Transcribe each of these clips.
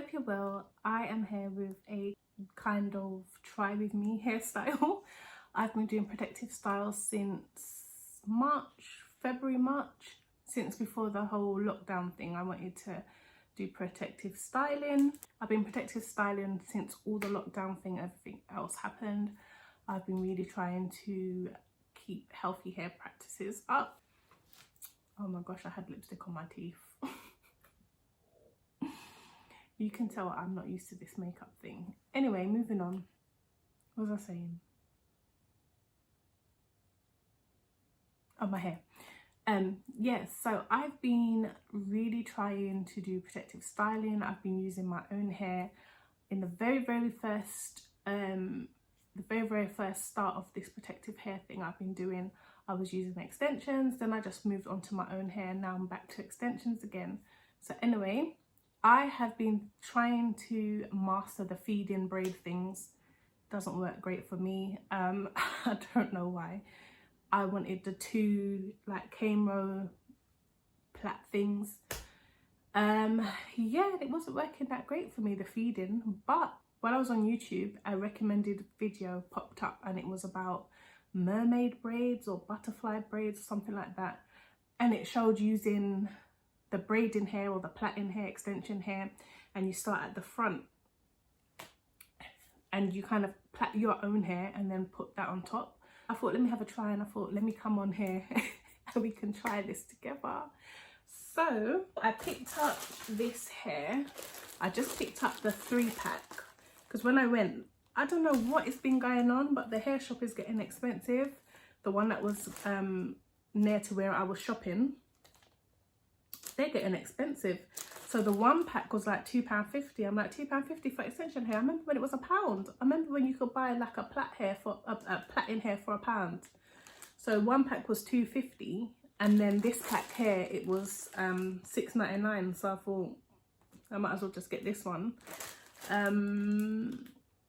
hope you're well. I am here with a kind of try with me hairstyle. I've been doing protective styles since February, March, since before the whole lockdown thing. I wanted to do protective styling. I've been protective styling since all the lockdown thing, everything else happened. I've been really trying to keep healthy hair practices up. Oh my gosh, I had lipstick on my teeth. You can tell I'm not used to this makeup thing. Anyway, moving on. What was I saying? Oh, my hair. Yes, so I've been really trying to do protective styling. I've been using my own hair. In the very first start of this protective hair thing I've been doing, I was using extensions. Then I just moved on to my own hair. Now I'm back to extensions again. So anyway, I have been trying to master the feed-in braid things. Doesn't work great for me. I don't know why. I wanted the two like cane row plait things. Yeah, it wasn't working that great for me, the feed-in. But while I was on YouTube, a recommended video popped up and it was about mermaid braids or butterfly braids, something like that. And it showed using the braiding hair or the plaiting hair, extension hair, and you start at the front and you kind of plait your own hair and then put that on top. I thought, let me have a try, and I thought, let me come on here and we can try this together. So I picked up this hair. I just picked up the 3-pack because when I went, I don't know what has been going on, but the hair shop is getting expensive. The one that was near to where I was shopping, they're getting expensive. So the 1-pack was like £2.50. I'm like, £2.50 for extension hair. I remember when it was £1. I remember when you could buy like a plait hair for a plaiting hair for £1. So 1-pack was £2.50, and then this pack here, it was £6.99. So I thought I might as well just get this one.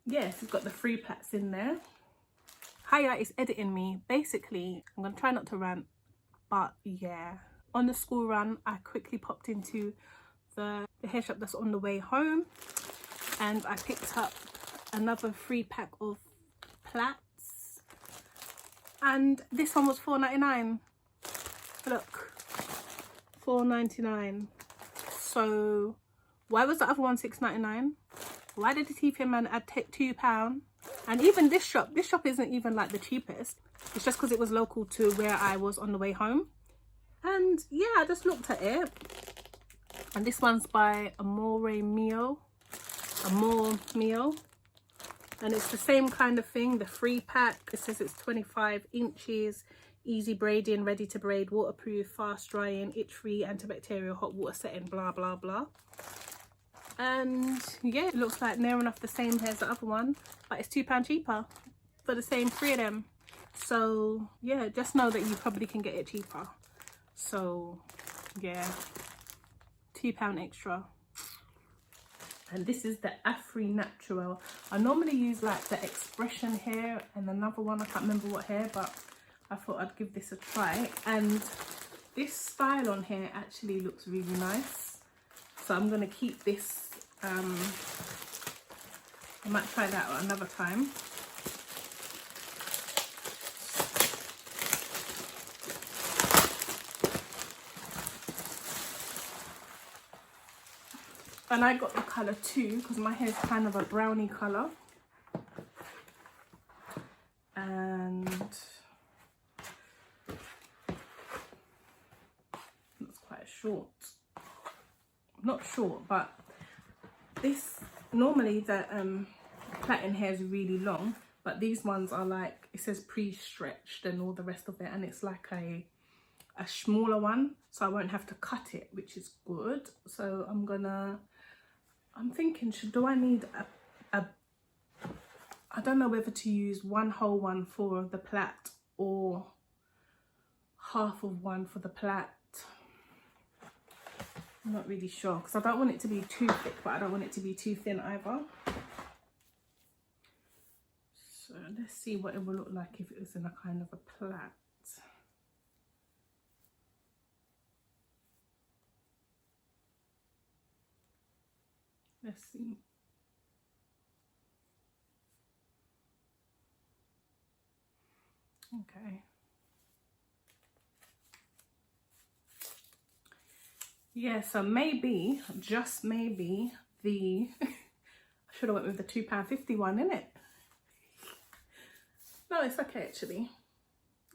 Yes, it's got the 3 plaits in there. Hiya is editing me. Basically, I'm gonna try not to rant, but yeah. On the school run, I quickly popped into the hair shop that's on the way home, and I picked up another 3-pack of plaits, and this one was £4.99. Look, £4.99. So why was the other one £6.99? Why did the TV man add £2? And even this shop isn't even like the cheapest. It's just because it was local to where I was on the way home. And yeah, I just looked at it, and this one's by Amore Mio, and it's the same kind of thing, the 3-pack. It says it's 25 inches, easy braiding, ready to braid, waterproof, fast drying, itch free, antibacterial, hot water setting, blah blah blah. And yeah, it looks like near enough the same hair as the other one, but it's £2 cheaper for the same 3 of them. So yeah, just know that you probably can get it cheaper. So yeah, £2 extra. And this is the Afri Natural. I normally use like the Expression hair and another one, I can't remember what hair, but I thought I'd give this a try. And this style on here actually looks really nice, so I'm gonna keep this. I might try that another time. And I got the colour too because my hair is kind of a brownie colour. And it's quite short. Not short, but this, normally the plaiting hair is really long, but these ones are like, it says pre-stretched and all the rest of it, and it's like a smaller one, so I won't have to cut it, which is good. So I'm thinking, do I need I don't know whether to use one whole one for the plait or half of one for the plait. I'm not really sure because I don't want it to be too thick, but I don't want it to be too thin either. So let's see what it will look like if it was in a kind of a plait. Let's see. Okay. Yeah, so maybe, just maybe, I should have went with the £2.50 one, innit? No, it's okay actually.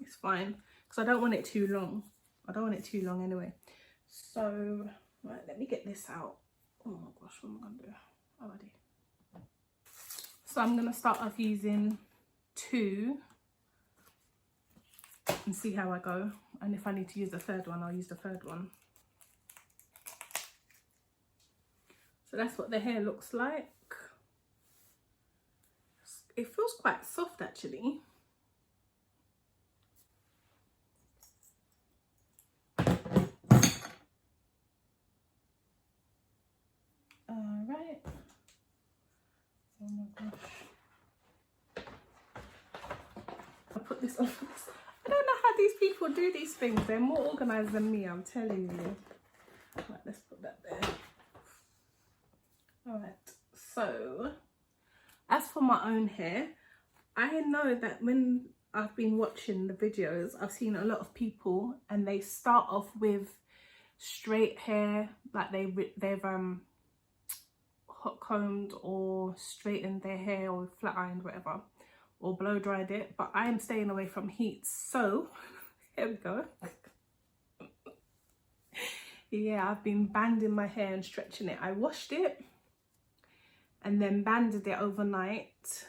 It's fine. Because I don't want it too long. I don't want it too long anyway. So, right, let me get this out. Oh my gosh, what am I going to do? Already. So I'm going to start off using 2 and see how I go. And if I need to use the 3rd one, I'll use the 3rd one. So that's what the hair looks like. It feels quite soft actually. Alright. Oh my gosh. I'll put this on. I don't know how these people do these things. They're more organised than me, I'm telling you. Right, let's put that there. Alright, so as for my own hair, I know that when I've been watching the videos, I've seen a lot of people and they start off with straight hair, like they've hot combed or straightened their hair or flat ironed, whatever, or blow dried it, but I am staying away from heat. So here we go. Yeah, I've been banding my hair and stretching it. I washed it and then banded it overnight,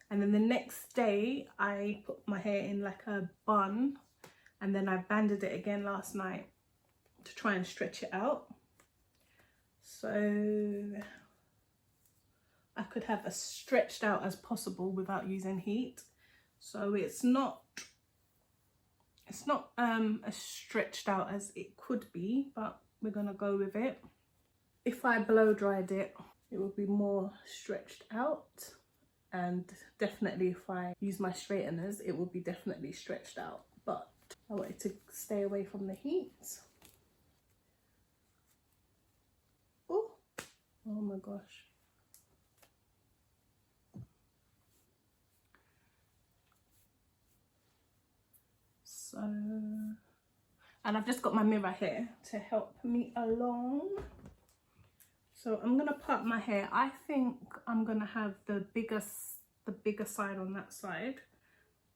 and then the next day I put my hair in like a bun, and then I banded it again last night to try and stretch it out, so I could have as stretched out as possible without using heat. So it's not as stretched out as it could be, but we're gonna go with it. If I blow dried it, it would be more stretched out, and definitely if I use my straighteners, it will be definitely stretched out, but I wanted to stay away from the heat. Oh my gosh. So, and I've just got my mirror here to help me along. So I'm gonna part my hair. I think I'm gonna have the bigger side on that side.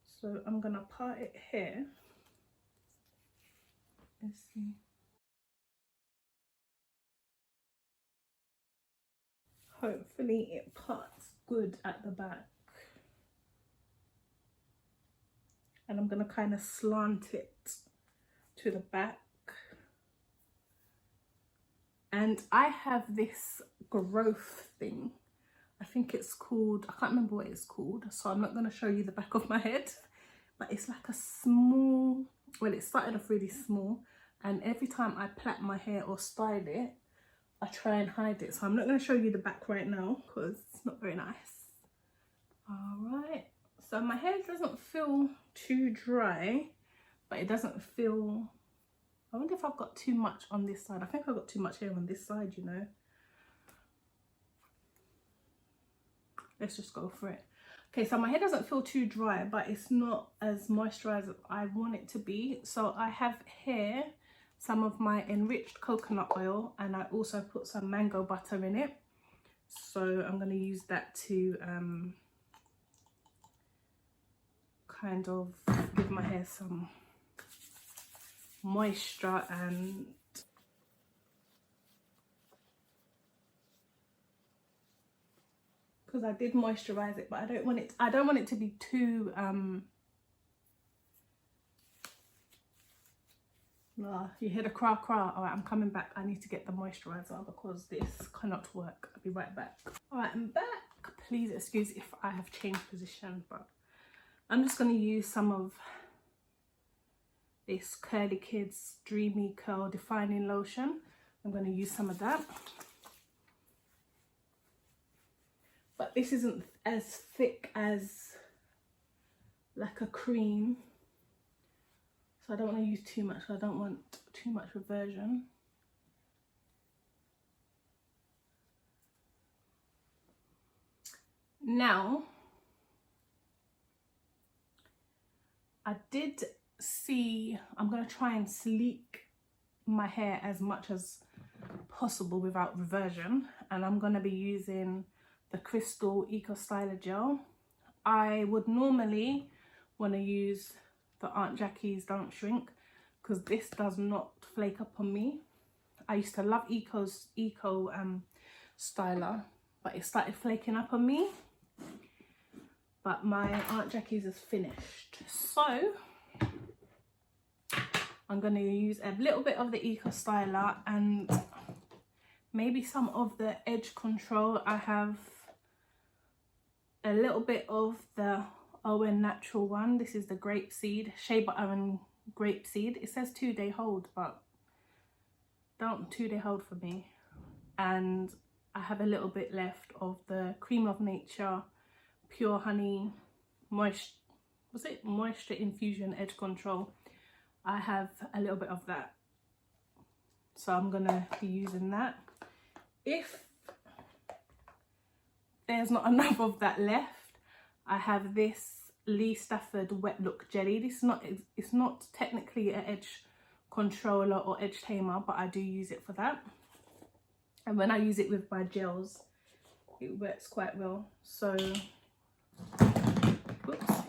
So I'm gonna part it here. Let's see. Hopefully it parts good at the back. And I'm gonna kind of slant it to the back. And I have this growth thing. I think it's called, I can't remember what it's called, so I'm not going to show you the back of my head, but it's like a small, well, it started off really small, and every time I plait my hair or style it, I try and hide it. So I'm not going to show you the back right now because it's not very nice. Alright, so my hair doesn't feel too dry, but it doesn't feel, I wonder if I've got too much on this side. I think I've got too much hair on this side, you know. Let's just go for it. Okay, so my hair doesn't feel too dry, but it's not as moisturized as I want it to be. So I have here some of my enriched coconut oil, and I also put some mango butter in it. So I'm going to use that to kind of give my hair some moisture, and because I did moisturize it, but I don't want it to be too you hear the cra. All right, I'm coming back. I need to get the moisturizer because this cannot work. I'll be right back. All right, I'm back. Please excuse if I have changed position, but I'm just going to use some of this Curly Kids Dreamy Curl Defining Lotion. I'm going to use some of that. But this isn't as thick as like a cream. So I don't want to use too much. I don't want too much reversion. Now, I did see, I'm going to try and sleek my hair as much as possible without reversion, and I'm going to be using the Crystal Eco Styler Gel. I would normally want to use the Aunt Jackie's Don't Shrink because this does not flake up on me. I used to love Eco Styler, but it started flaking up on me. But my Aunt Jackie's is finished, so I'm going to use a little bit of the Eco Styler and maybe some of the edge control. I have a little bit of the Owen Natural one. This is the grapeseed, Shea Butter and grapeseed. It says 2-day hold, but don't 2-day hold for me. And I have a little bit left of the Cream of Nature Pure Honey Moisture Infusion Edge Control. I have a little bit of that, so I'm gonna be using that. If there's not enough of that left, I have this Lee Stafford Wet Look Jelly. This is it's not technically an edge controller or edge tamer, but I do use it for that. And when I use it with my gels, it works quite well. So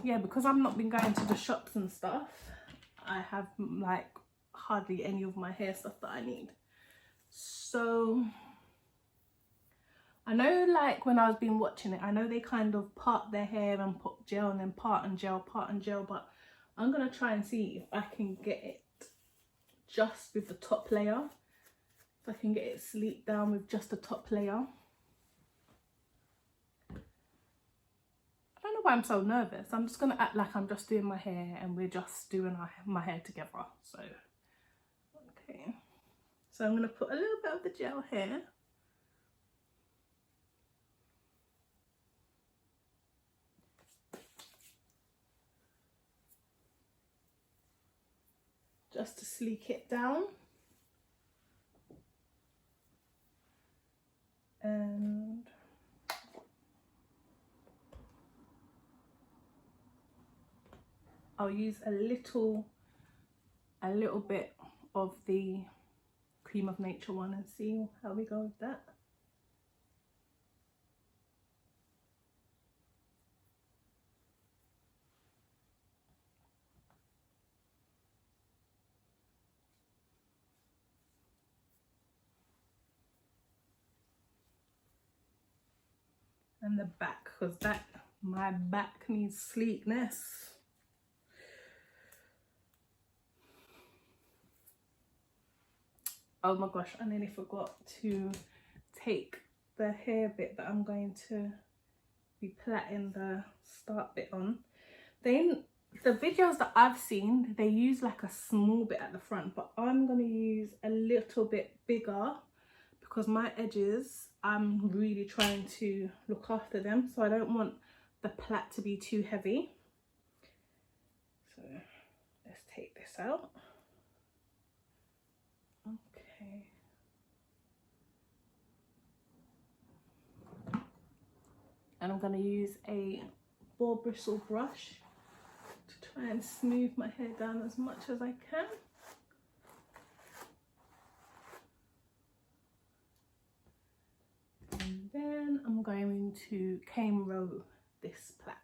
yeah, because I've not been going to the shops and stuff, I have like hardly any of my hair stuff that I need. So I know, like when I was been watching it, I know they kind of part their hair and put gel and then part and gel, but I'm gonna try and see if I can get it just with the top layer. If I can get it sleeked down with just the top layer. I don't know why I'm so nervous. I'm just gonna act like I'm just doing my hair and we're just doing my hair together. So, okay. So I'm gonna put a little bit of the gel here. Just to sleek it down. And I'll use a little bit of the Cream of Nature one and see how we go with that. And the back, because my back needs sleekness. Oh my gosh, I nearly forgot to take the hair bit that I'm going to be plaiting the start bit on. Then the videos that I've seen, they use like a small bit at the front, but I'm going to use a little bit bigger because my edges, I'm really trying to look after them, so I don't want the plait to be too heavy. So let's take this out. Okay. And I'm going to use a boar bristle brush to try and smooth my hair down as much as I can. And then I'm going to cane row this plait.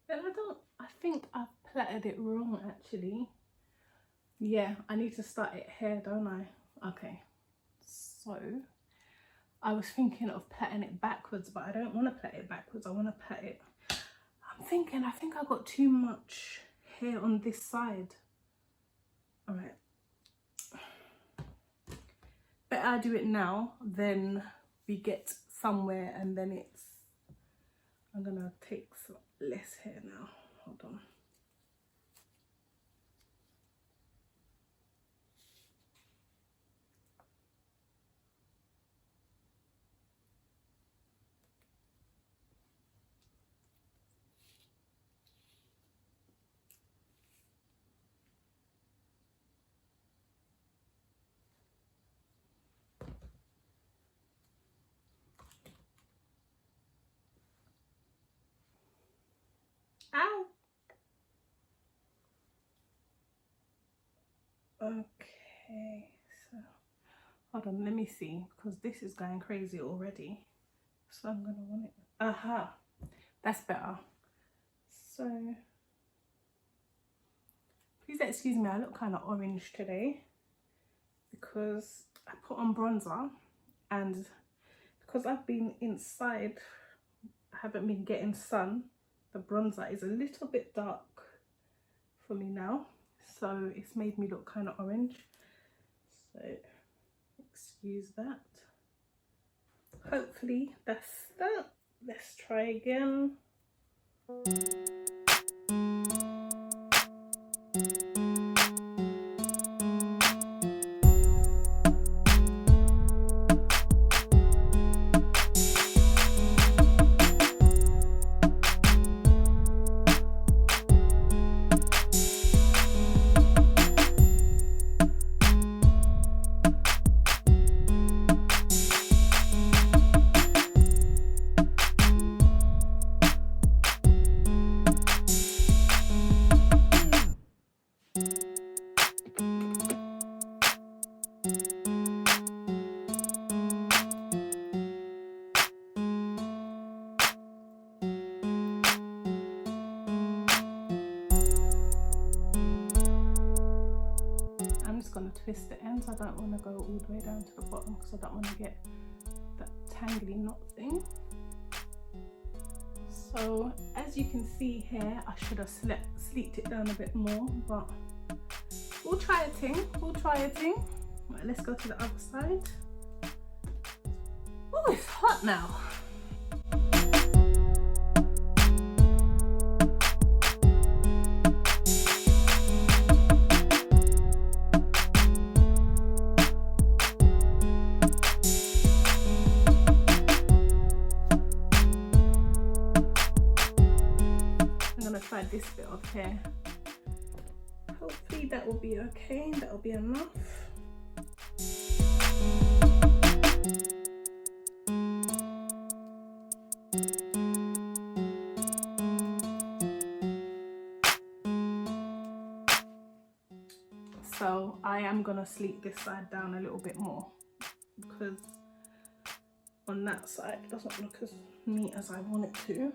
And I think I've plaited it wrong actually. Yeah, I need to start it here, don't I? Okay, so I was thinking of plaiting it backwards, but I don't want to plait it backwards. I want to plait it. I'm thinking, I think I got too much hair on this side. All right. Better I do it now than we get somewhere, and then it's, I'm gonna take some less hair now. Hold on. Ow. Okay, so hold on, let me see, because this is going crazy already. So I'm gonna want it. Aha, that's better. So please excuse me, I look kind of orange today because I put on bronzer, and because I've been inside, I haven't been getting sun, the bronzer is a little bit dark for me now, so it's made me look kind of orange, so excuse that. Hopefully that's that. Let's try again. Going to twist the ends. I don't want to go all the way down to the bottom because I don't want to get that tangly knot thing. So as you can see here, I should have sleeked it down a bit more, but we'll try a ting. Right, let's go to the other side. Oh, it's hot now. Try this bit of hair. Hopefully that will be okay. That will be enough. So I am gonna sleek this side down a little bit more because on that side it doesn't look as neat as I want it to.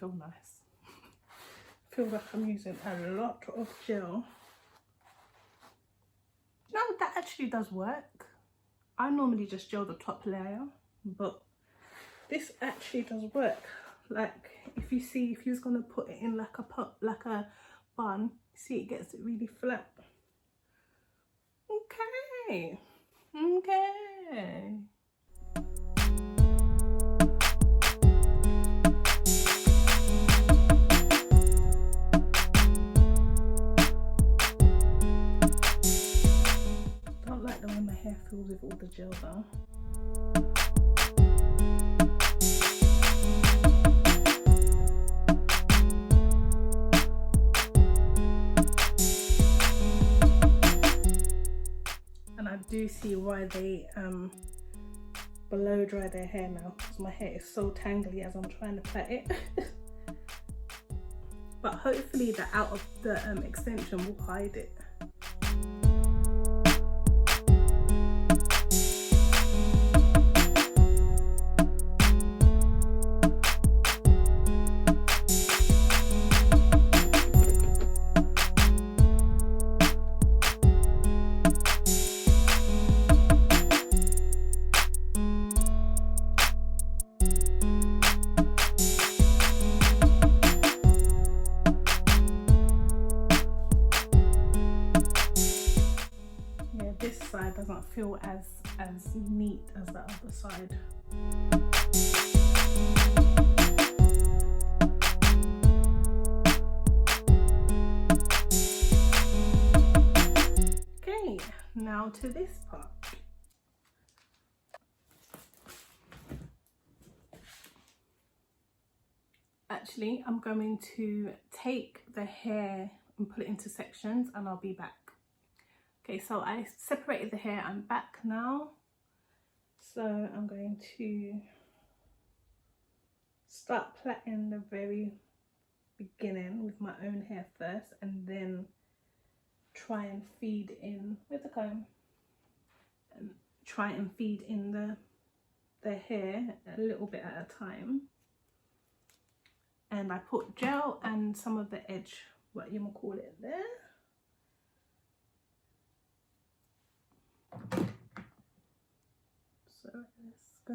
Feel nice. Feel like I'm using a lot of gel. No, that actually does work. I normally just gel the top layer, but this actually does work. Like if you see, if you're gonna put it in like a pot, like a bun, see it gets it really flat. Okay. Hair filled with all the gel though. do see why they blow dry their hair now, because my hair is so tangly as I'm trying to plait it. But hopefully the out of the extension will hide it. This side doesn't feel as neat as the other side. Okay, now to this part. Actually, I'm going to take the hair and put it into sections and I'll be back. Okay, so I separated the hair, I'm back now. So I'm going to start plaiting the very beginning with my own hair first, and then try and feed in with the comb and try and feed in the hair a little bit at a time. And I put gel and some of the edge, what you might call it, there. So let's go.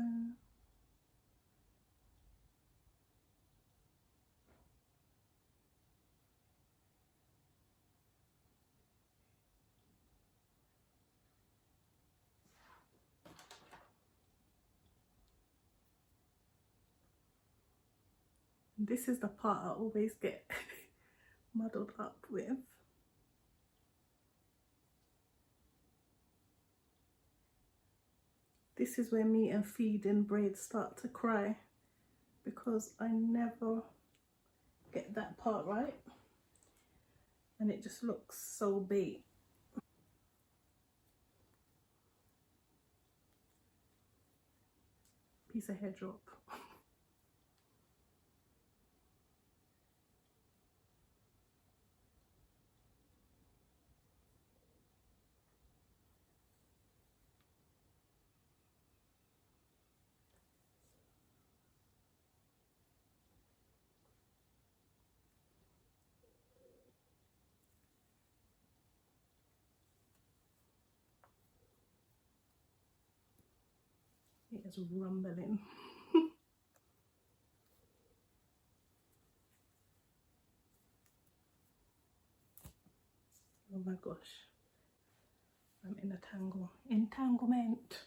This is the part I always get muddled up with. This is where me and feeding braids start to cry, because I never get that part right and it just looks so big. Piece of hair drop. It is rumbling. Oh my gosh, I'm in a entanglement.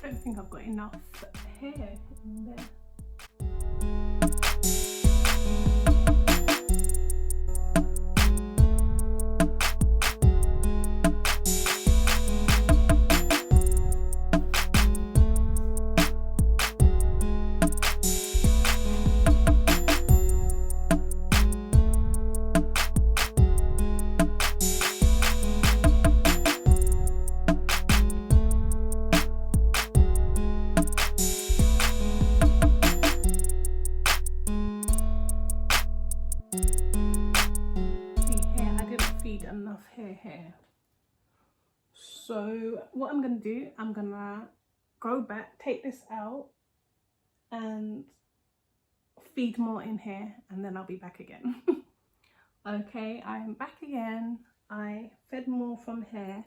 I don't think I've got enough hair in there. Hair. So what I'm gonna do, I'm gonna go back, take this out and feed more in here and then I'll be back again. Okay, I'm back again. I fed more from here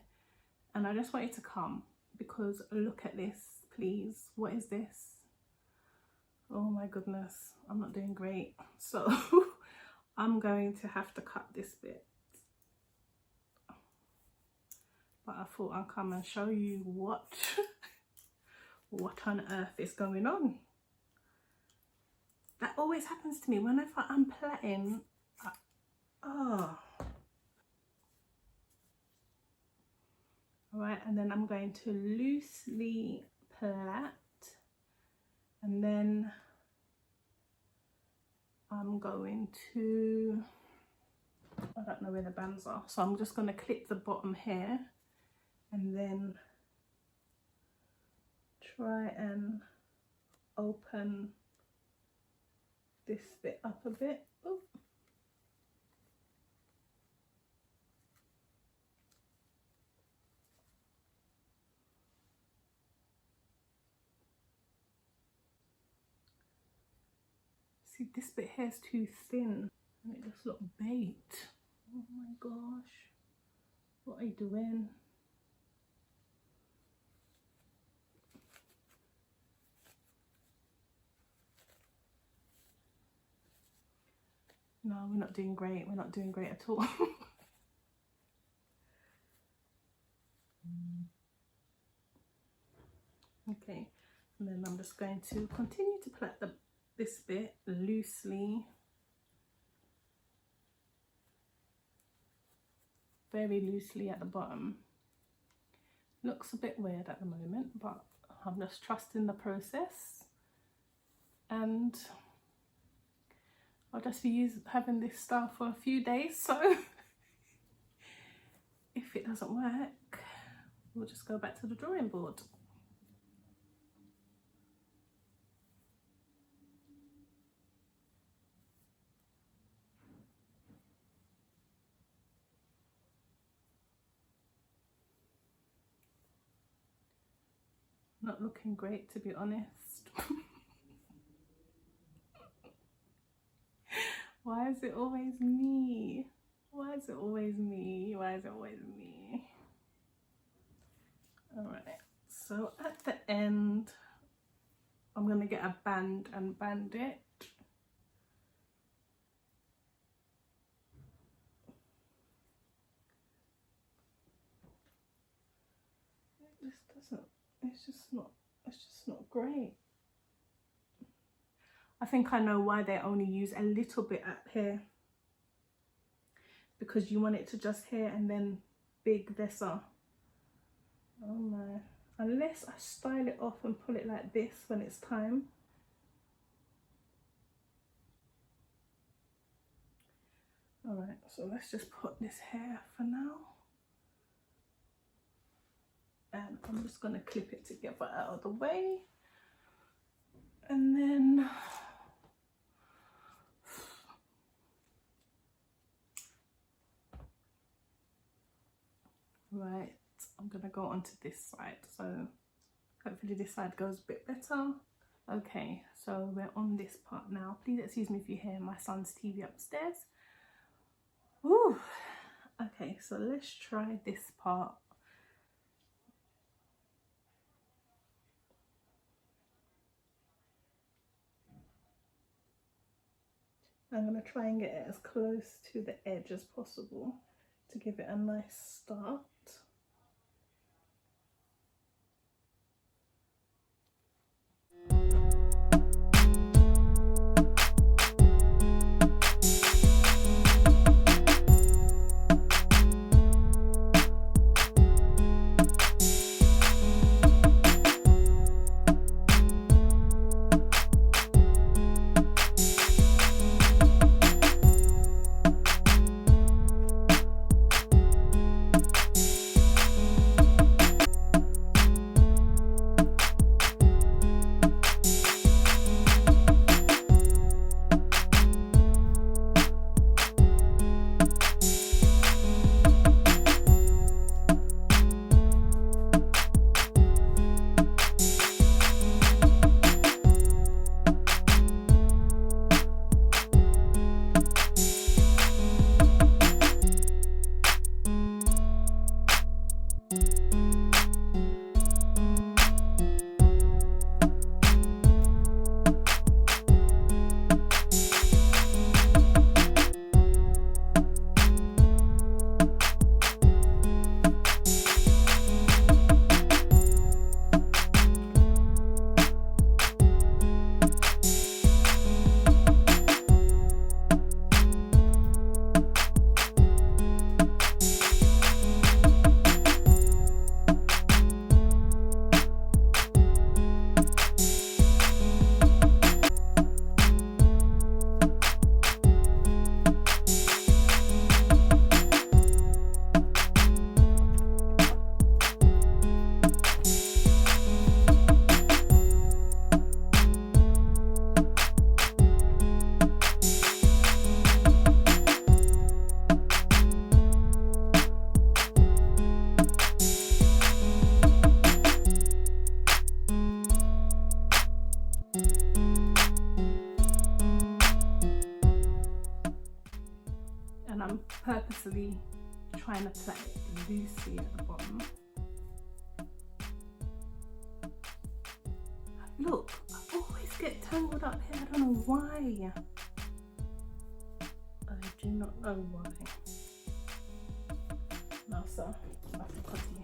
and I just want you to come because look at this, please. What is this? Oh my goodness, I'm not doing great. So I'm going to have to cut this bit. But I thought I'll come and show you what on earth is going on. That always happens to me whenever I'm plaiting. Oh. Alright, and then I'm going to loosely plait, and then I'm going to, I don't know where the bands are, so I'm just going to clip the bottom here and then try and open this bit up a bit. Ooh. See, this bit here is too thin and it just looks baked. Oh my gosh, what are you doing? No, we're not doing great. We're not doing great at all. Okay, and then I'm just going to continue to plait this bit loosely, very loosely at the bottom. Looks a bit weird at the moment, but I'm just trusting the process, and I'll just be having this style for a few days, so if it doesn't work, we'll just go back to the drawing board. Not looking great, to be honest. Why is it always me? Why is it always me? Why is it always me? Alright, so at the end, I'm going to get a band and band it. It just doesn't, it's just not great. I think I know why they only use a little bit up here, because you want it to just here and then big Vessa. Oh my, unless I style it off and pull it like this when it's time. Alright, so let's just put this here for now. And I'm just going to clip it together out of the way. And then right, I'm going to go onto this side. So hopefully this side goes a bit better. Okay, so we're on this part now. Please excuse me if you hear my son's TV upstairs. Ooh. Okay, so let's try this part. I'm going to try and get it as close to the edge as possible to give it a nice start. and I'm purposely trying to plait it loosely at the bottom. Look, I always get tangled up here. I don't know why. I do not know why. Now, so I forgot you.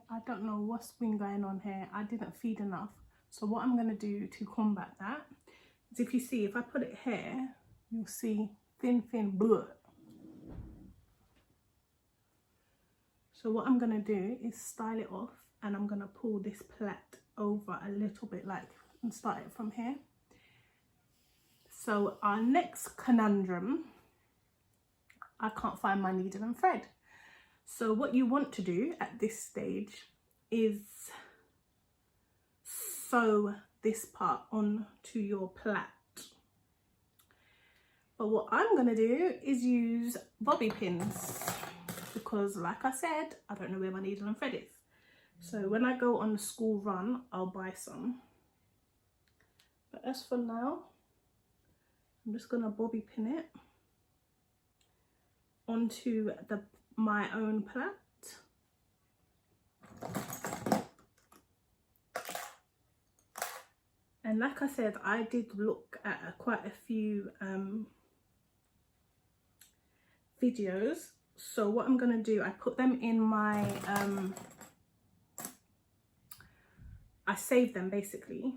I don't know what's been going on here. I didn't feed enough. So what I'm going to do to combat that is, if you see, if I put it here, you'll see thin blur. So what I'm going to do is style it off, and I'm going to pull this plait over a little bit, like, and start it from here. So our next conundrum, I can't find my needle and thread. So what you want to do at this stage is sew this part onto your plait. But what I'm going to do is use bobby pins, because like I said, I don't know where my needle and thread is. So when I go on the school run, I'll buy some. But as for now, I'm just going to bobby pin it onto my own plait. And like I said, I did look at quite a few videos. So what I'm going to do, I put them in my, I saved them basically.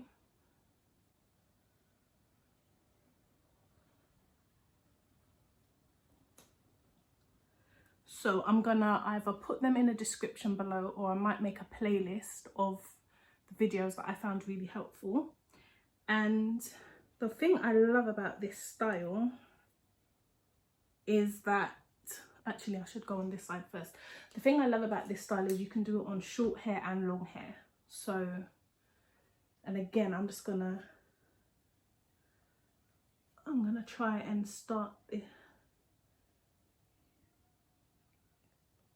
So I'm gonna either put them in the description below, or I might make a playlist of the videos that I found really helpful. And the thing I love about this style is that, actually I should go on this side first. The thing I love about this style is you can do it on short hair and long hair. So, and again, I'm gonna try and start it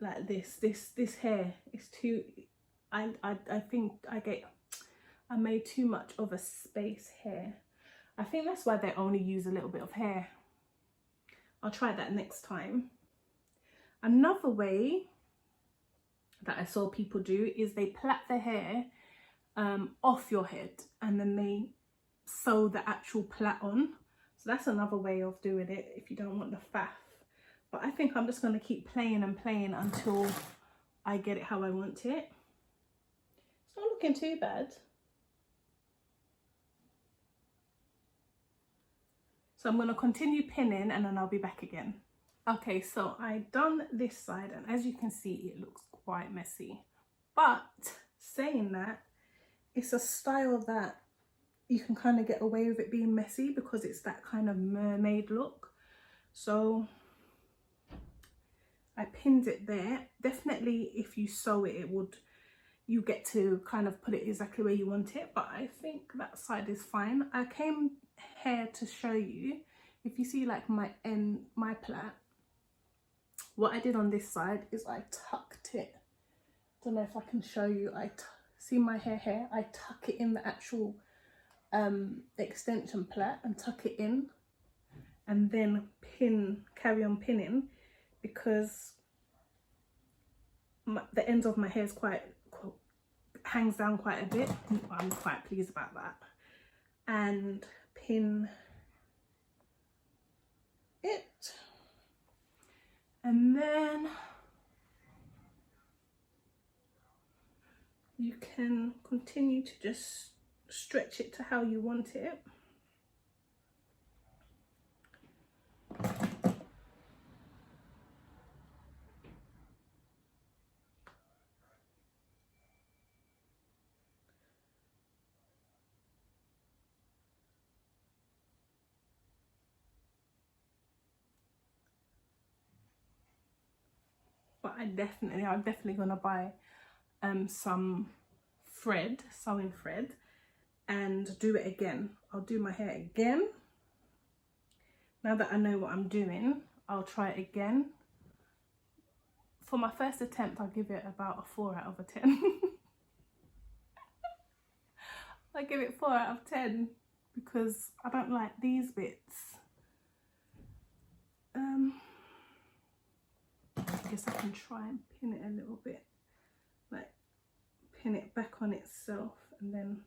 like this. This hair is too, I think I made too much of a space here. I think that's why they only use a little bit of hair. I'll try that next time. Another way that I saw people do is they plait their hair off your head, and then they sew the actual plait on. So that's another way of doing it if you don't want the faff. But I think I'm just going to keep playing and playing until I get it how I want it. It's not looking too bad. So I'm going to continue pinning, and then I'll be back again. Okay, so I done this side, and as you can see, it looks quite messy. But saying that, it's a style that you can kind of get away with it being messy because it's that kind of mermaid look. So I pinned it there. Definitely if you sew it, you get to kind of put it exactly where you want it, but I think that side is fine. I came here to show you, if you see like my plait, what I did on this side is I tucked it. Don't know if I can show you. See my hair here, I tuck it in the actual extension plait and tuck it in, and then carry on pinning, because the ends of my hair is hangs down quite a bit. I'm quite pleased about that. And pin it, and then you can continue to just stretch it to how you want it. But I'm definitely gonna buy some thread, sewing thread, and do it again. I'll do my hair again. Now that I know what I'm doing, I'll try it again. For my first attempt, I'll give it about a 4 out of 10. I give it 4 out of 10 because I don't like these bits. I guess I can try and pin it a little bit, like pin it back on itself and then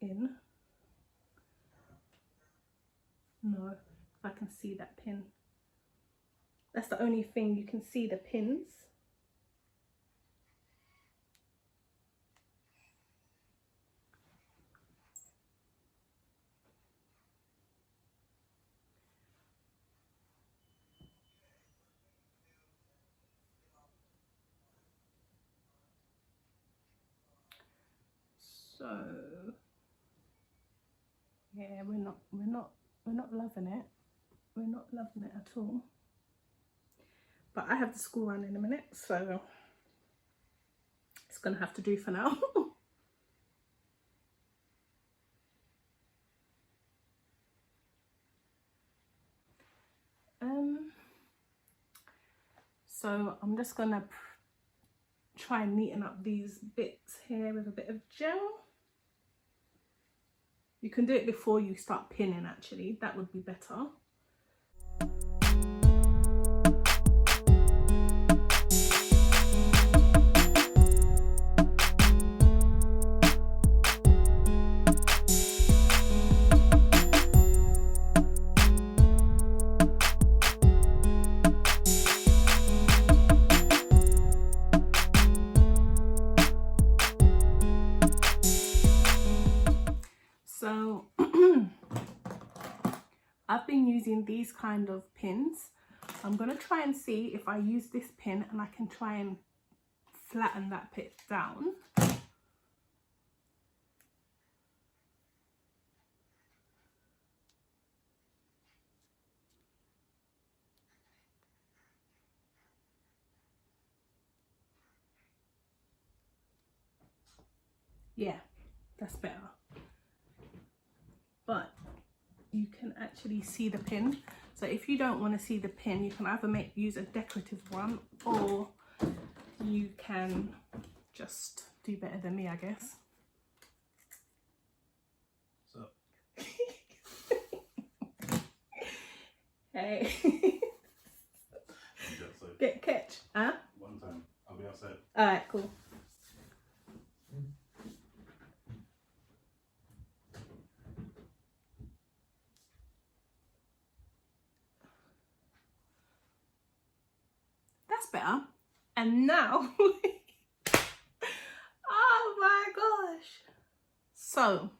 in. No, if I can see that pin. That's the only thing, you can see the pins. So yeah, we're not loving it. We're not loving it at all. But I have the school run in a minute, so it's gonna have to do for now. So I'm just gonna try and neaten up these bits here with a bit of gel. You can do it before you start pinning, actually, that would be better. So I've been using these kind of pins. I'm going to try and see if I use this pin and I can try and flatten that bit down. Yeah, that's better. But you can actually see the pin. So if you don't want to see the pin, you can either use a decorative one, or you can just do better than me, I guess. So. Hey. Get catch, huh? One time, I'll be outside. Alright, cool. That's better. And now, oh my gosh. So,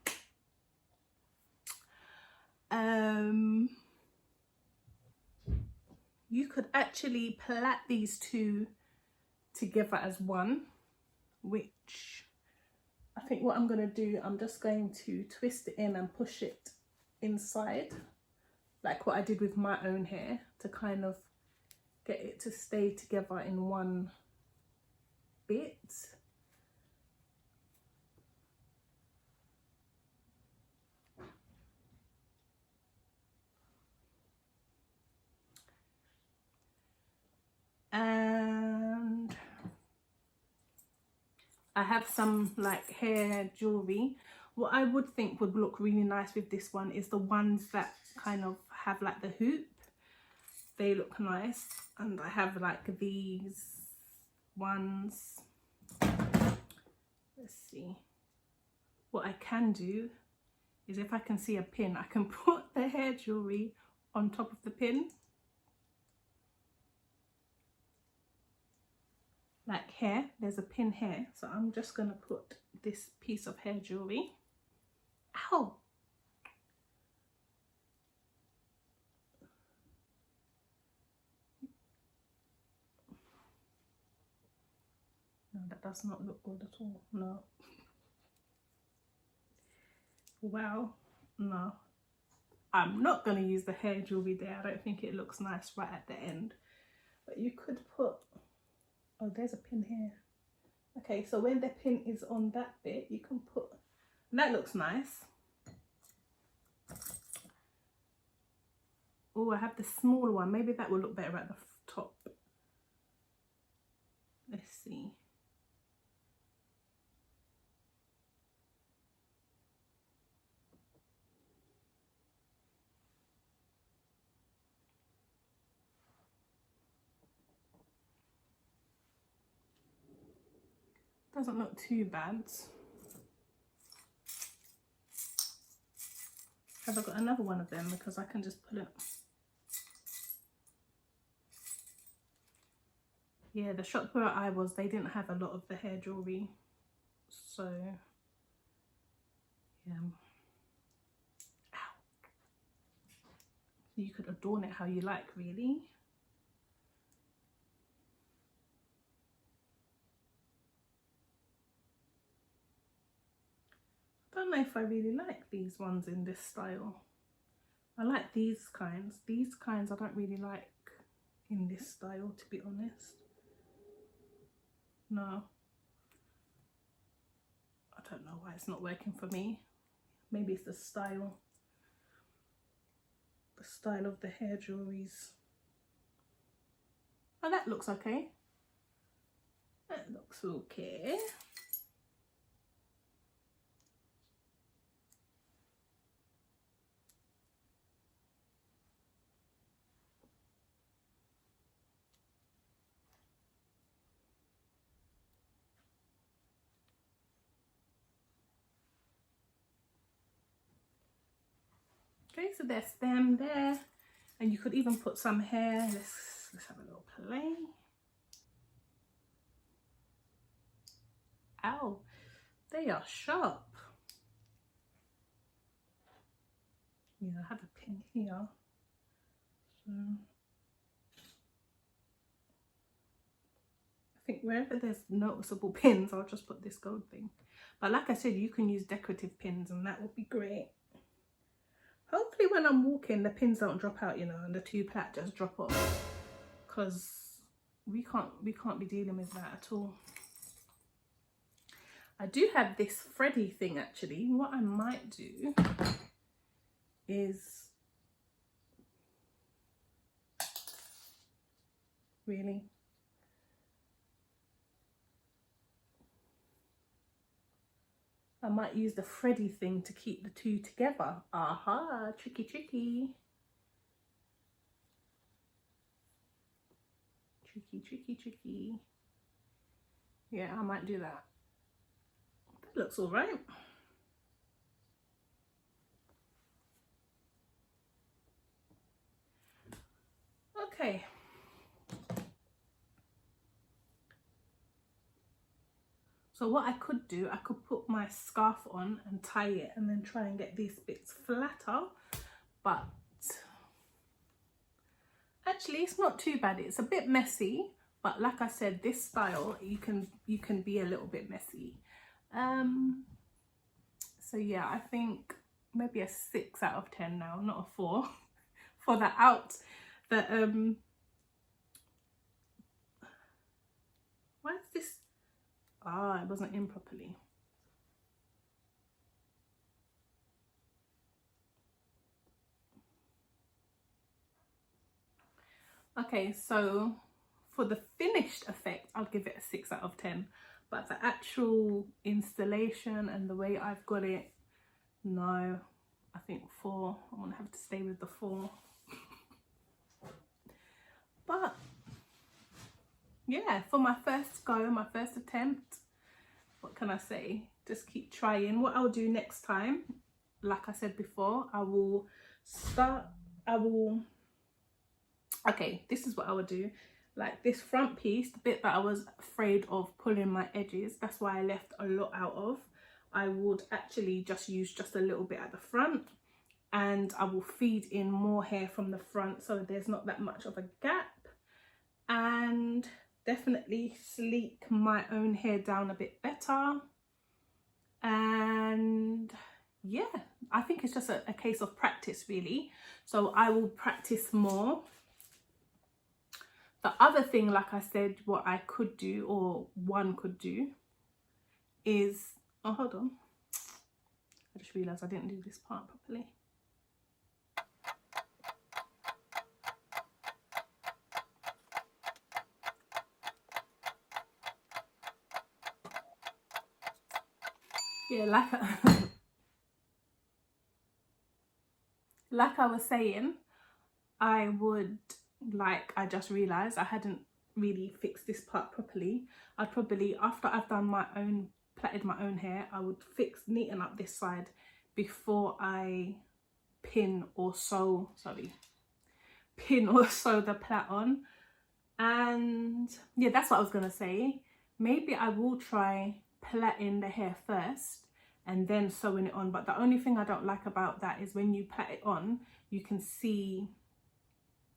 you could actually plait these two together as one, which I think what I'm going to do, I'm just going to twist it in and push it inside, like what I did with my own hair, to kind of get it to stay together in one bit. And I have some like hair jewelry. What I would think would look really nice with this one is the ones that kind of have like the hoop. They look nice. And I have like these ones. Let's see. What I can do is, if I can see a pin, I can put the hair jewelry on top of the pin. Like here, there's a pin here. So I'm just going to put this piece of hair jewelry Ow. No, that does not look good at all. No. Wow. No. I'm not going to use the hair jewelry there. I don't think it looks nice right at the end. But you could put... Oh, there's a pin here. Okay, so when the pin is on that bit, you can put... And that looks nice. Oh, I have the small one. Maybe that will look better at the top. Let's see. Doesn't look too bad. Have I got another one of them? Because I can just put it... Yeah, the shop where I was, they didn't have a lot of the hair jewelry. So, yeah. Ow. You could adorn it how you like, really. I don't know if I really like these ones in this style. I like these kinds. These kinds I don't really like in this style, to be honest. No. I don't know why it's not working for me. Maybe it's the style. The style of the hair jewelries. Oh, that looks okay. That looks okay. Okay, so there's them there, and you could even put some hair. Let's have a little play. Ow, they are sharp. Yeah, I have a pin here. So I think wherever there's noticeable pins, I'll just put this gold thing. But like I said, you can use decorative pins, and that would be great. Hopefully when I'm walking, the pins don't drop out, you know, and the two plait just drop off, because we can't be dealing with that at all. I do have this thready thing actually. What I might do is really I might use the thready thing to keep the two together. Aha, tricky, tricky. Tricky, tricky, tricky. Yeah, I might do that. That looks all right. Okay. So what I could do, I could put my scarf on and tie it and then try and get these bits flatter, but actually it's not too bad. It's a bit messy, but like I said, this style you can be a little bit messy. So yeah, I think maybe a 6 out of 10 now, not a 4 for the why is this? Ah, it wasn't in properly. Okay, so for the finished effect, I'll give it a 6 out of 10. But the actual installation and the way I've got it, no, I think 4. I'm gonna have to stay with the 4. But yeah, for my first go, my first attempt, what can I say? Just keep trying. What I'll do next time, like I said before, okay, this is what I would do. Like this front piece, the bit that I was afraid of pulling my edges, that's why I left a lot out of. I would actually just use just a little bit at the front, and I will feed in more hair from the front so there's not that much of a gap, and definitely sleek my own hair down a bit better. And yeah, I think it's just a case of practice really, so I will practice more. The other thing, like I said, what I could do, or one could do, is, oh hold on, I just realized I didn't do this part properly. Yeah, like I was saying, I just realized I hadn't really fixed this part properly. I'd probably, after I've done my own, plaited my own hair, I would neaten up this side before I pin or sew the plait on. And yeah, that's what I was gonna say. Maybe I will try plaiting the hair first and then sewing it on, but the only thing I don't like about that is when you plait it on, you can see,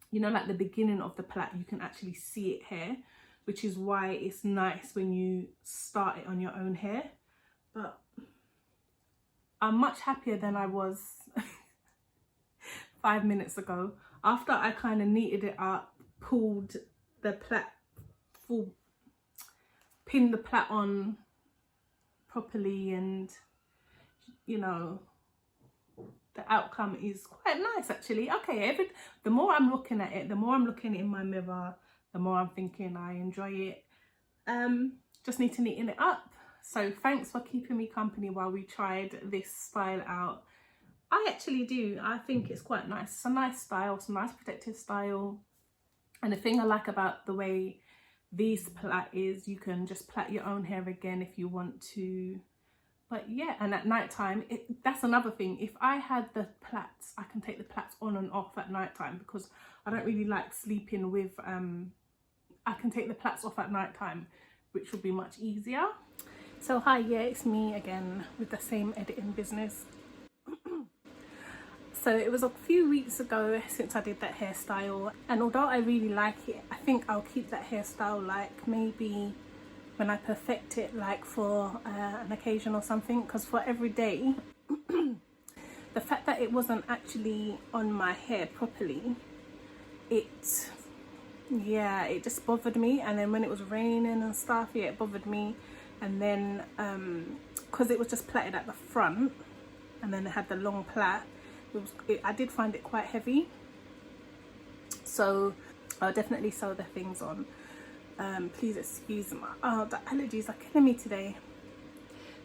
you know, like the beginning of the plait, you can actually see it here, which is why it's nice when you start it on your own hair. But I'm much happier than I was 5 minutes ago. After I kind of kneaded it up, pulled the plait, pinned the plait on properly, and you know, the outcome is quite nice actually. Okay, the more I'm looking at it, the more I'm looking in my mirror, the more I'm thinking I enjoy it. Just need to neaten it up. So thanks for keeping me company while we tried this style out. I actually do, I think it's quite nice. It's a nice style, it's a nice protective style. And the thing I like about the way these plait is, you can just plait your own hair again if you want to. But yeah, and at night time, that's another thing. If I had the plaits, I can take the plaits on and off at night time, because I don't really like sleeping with, I can take the plaits off at night time, which will be much easier. So hi, yeah, it's me again with the same editing business. So it was a few weeks ago since I did that hairstyle, and although I really like it, I think I'll keep that hairstyle like maybe when I perfect it, like for an occasion or something, because for every day the fact that it wasn't actually on my hair properly, it just bothered me. And then when it was raining and stuff, yeah, it bothered me. And then because it was just plaited at the front and then it had the long plait, I did find it quite heavy, so I'll definitely sew the things on. Please excuse my, the allergies are killing me today.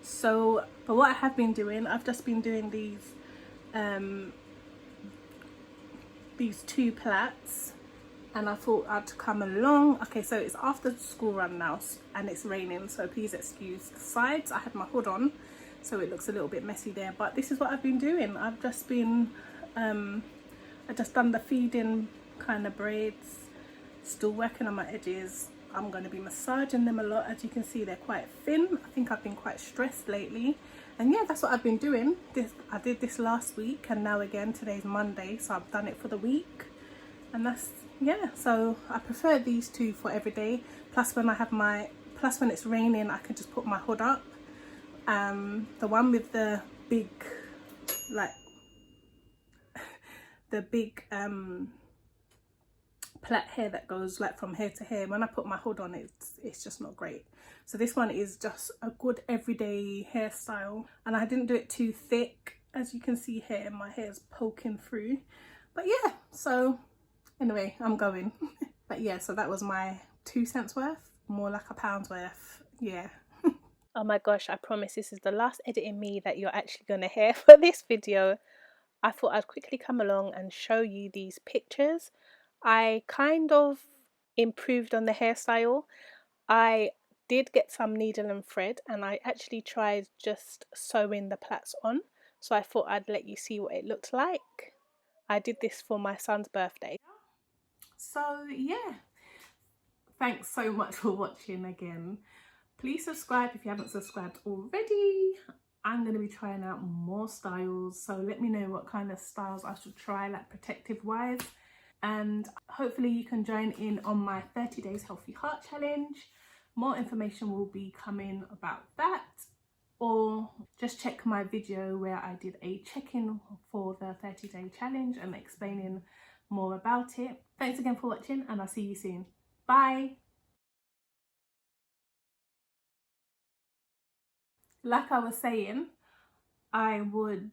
So, but what I have been doing, I've just been doing these two plaits, and I thought I'd come along. Okay, so it's after the school run now and it's raining, so please excuse the sides. I had my hood on, so it looks a little bit messy there, but this is what I've been doing. I've just been I just done the feeding kind of braids, still working on my edges. I'm going to be massaging them a lot. As you can see, they're quite thin. I think I've been quite stressed lately, and yeah, that's what I've been doing. I did this last week, and now again, today's Monday, so I've done it for the week. And that's, yeah, so I prefer these two for every day. Plus when it's raining, I can just put my hood up. The one with the big, like the big plait hair that goes like from hair to hair, when I put my hood on, it's just not great. So this one is just a good everyday hairstyle, and I didn't do it too thick. As you can see here, my hair's poking through. But yeah, so anyway, I'm going. But yeah, so that was my 2 cents worth, more like a pound's worth. Yeah. Oh my gosh, I promise this is the last edit in me that you're actually gonna hear for this video. I thought I'd quickly come along and show you these pictures. I kind of improved on the hairstyle. I did get some needle and thread, and I actually tried just sewing the plaits on. So I thought I'd let you see what it looked like. I did this for my son's birthday. So yeah, thanks so much for watching again. Please subscribe if you haven't subscribed already. I'm going to be trying out more styles, so let me know what kind of styles I should try, like protective wise, and hopefully you can join in on my 30 days healthy heart challenge. More information will be coming about that, or just check my video where I did a check-in for the 30-day challenge and explaining more about it. Thanks again for watching, and I'll see you soon. Bye. Like I was saying, I would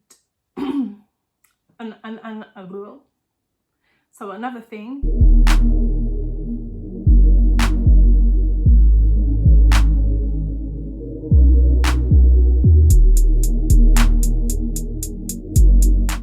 so another thing